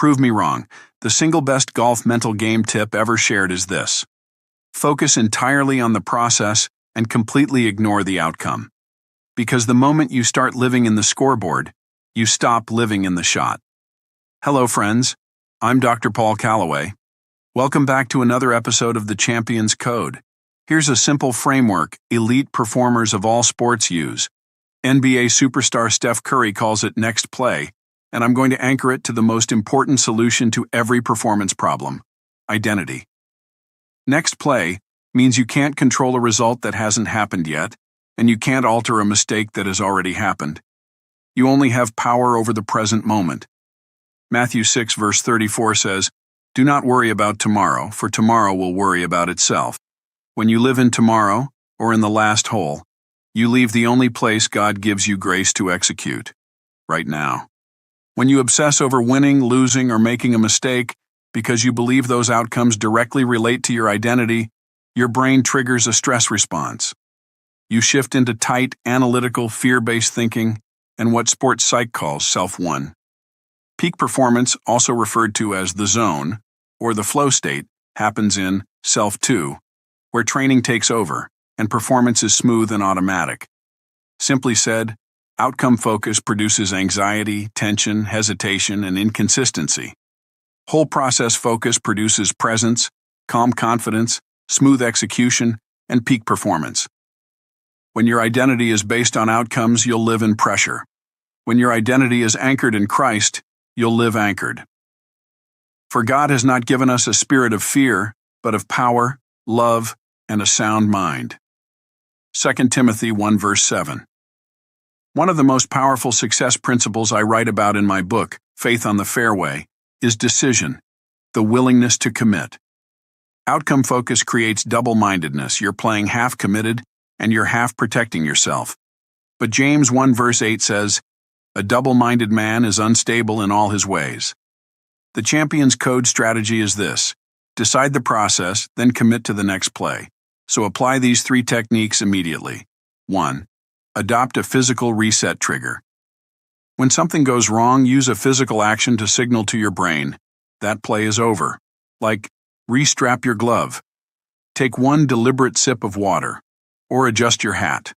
Prove me wrong. The single best golf mental game tip ever shared is this: focus entirely on the process and completely ignore the outcome. Because the moment you start living in the scoreboard, you stop living in the shot. Hello, friends. I'm Dr. Paul Callaway. Welcome back to another episode of the Champion's Code. Here's a simple framework elite performers of all sports use. NBA superstar Steph Curry calls it next play, and I'm going to anchor it to the most important solution to every performance problem: identity. Next play means you can't control a result that hasn't happened yet, and you can't alter a mistake that has already happened. You only have power over the present moment. Matthew 6 verse 34 says, "Do not worry about tomorrow, for tomorrow will worry about itself." When you live in tomorrow, or in the last hole, you leave the only place God gives you grace to execute: right now. When you obsess over winning, losing, or making a mistake because you believe those outcomes directly relate to your identity, your brain triggers a stress response. You shift into tight, analytical, fear-based thinking and what sports psych calls self-one. Peak performance, also referred to as the zone, or the flow state, happens in self-two, where training takes over and performance is smooth and automatic. Simply said, outcome focus produces anxiety, tension, hesitation, and inconsistency. Whole process focus produces presence, calm confidence, smooth execution, and peak performance. When your identity is based on outcomes, you'll live in pressure. When your identity is anchored in Christ, you'll live anchored. For God has not given us a spirit of fear, but of power, love, and a sound mind. 2 Timothy 1 verse 7. One of the most powerful success principles I write about in my book, Faith on the Fairway, is decision, the willingness to commit. Outcome focus creates double-mindedness. You're playing half committed and you're half protecting yourself. But James 1 verse 8 says, "A double-minded man is unstable in all his ways." The Champion's Code strategy is this: decide the process, then commit to the next play. So apply these 3 techniques immediately. 1. Adopt a physical reset trigger. When something goes wrong, use a physical action to signal to your brain that play is over. Like, restrap your glove, take one deliberate sip of water, or adjust your hat.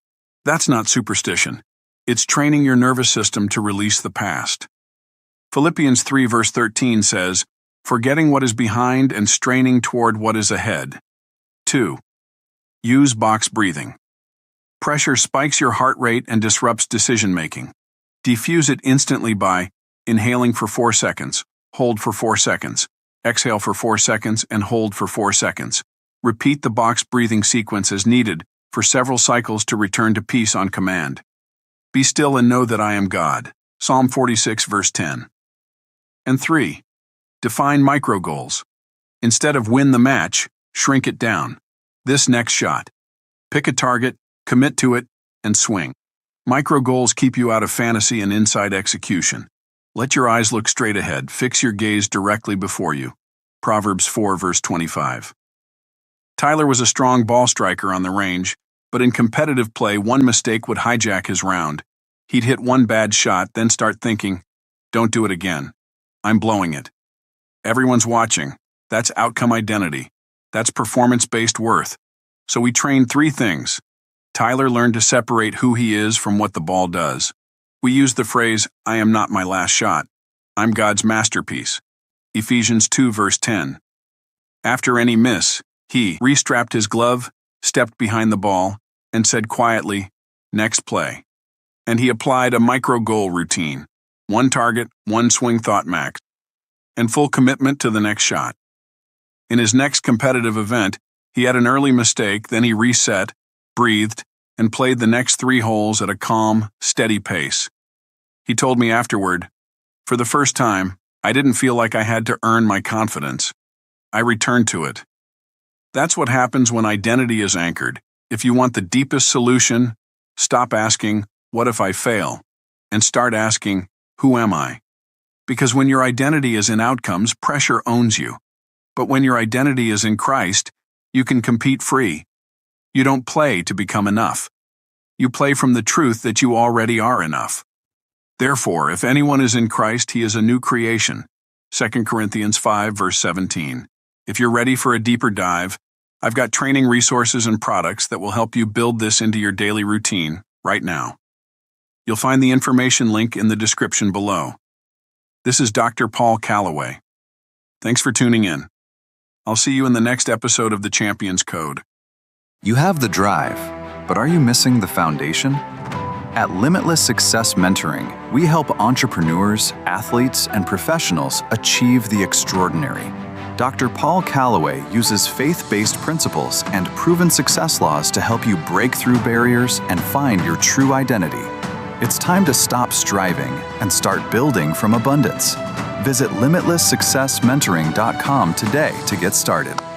That's not superstition. It's training your nervous system to release the past. Philippians 3 verse 13 says, "Forgetting what is behind and straining toward what is ahead." 2. Use box breathing. Pressure spikes your heart rate and disrupts decision-making. Defuse it instantly by inhaling for 4 seconds, hold for 4 seconds, exhale for 4 seconds, and hold for 4 seconds. Repeat the box breathing sequence as needed for several cycles to return to peace on command. Be still and know that I am God. Psalm 46 verse 10. And 3. Define micro goals. Instead of win the match, shrink it down. This next shot. Pick a target, commit to it, and swing. Micro goals keep you out of fantasy and inside execution. Let your eyes look straight ahead. Fix your gaze directly before you. Proverbs 4 verse 25. Tyler was a strong ball striker on the range, but in competitive play, one mistake would hijack his round. He'd hit one bad shot, then start thinking, "Don't do it again. I'm blowing it." Everyone's watching. That's outcome identity. That's performance-based worth. So we trained 3 things. Tyler learned to separate who he is from what the ball does. We used the phrase, "I am not my last shot. I'm God's masterpiece." Ephesians 2 verse 10. After any miss, he restrapped his glove, stepped behind the ball, and said quietly, "Next play." And he applied a micro-goal routine: 1 target, 1 swing thought max, and full commitment to the next shot. In his next competitive event, he had an early mistake, then he reset, breathed, and played the next 3 holes at a calm, steady pace. He told me afterward, "For the first time, I didn't feel like I had to earn my confidence. I returned to it." That's what happens when identity is anchored. If you want the deepest solution, stop asking, "What if I fail?" and start asking, "Who am I?" Because when your identity is in outcomes, pressure owns you. But when your identity is in Christ, you can compete free. You don't play to become enough. You play from the truth that you already are enough. Therefore, if anyone is in Christ, he is a new creation. 2 Corinthians 5, verse 17. If you're ready for a deeper dive, I've got training resources and products that will help you build this into your daily routine right now. You'll find the information link in the description below. This is Dr. Paul Callaway. Thanks for tuning in. I'll see you in the next episode of The Champion's Code. You have the drive, but are you missing the foundation? At Limitless Success Mentoring, we help entrepreneurs, athletes, and professionals achieve the extraordinary. Dr. Paul Callaway uses faith-based principles and proven success laws to help you break through barriers and find your true identity. It's time to stop striving and start building from abundance. Visit limitlesssuccessmentoring.com today to get started.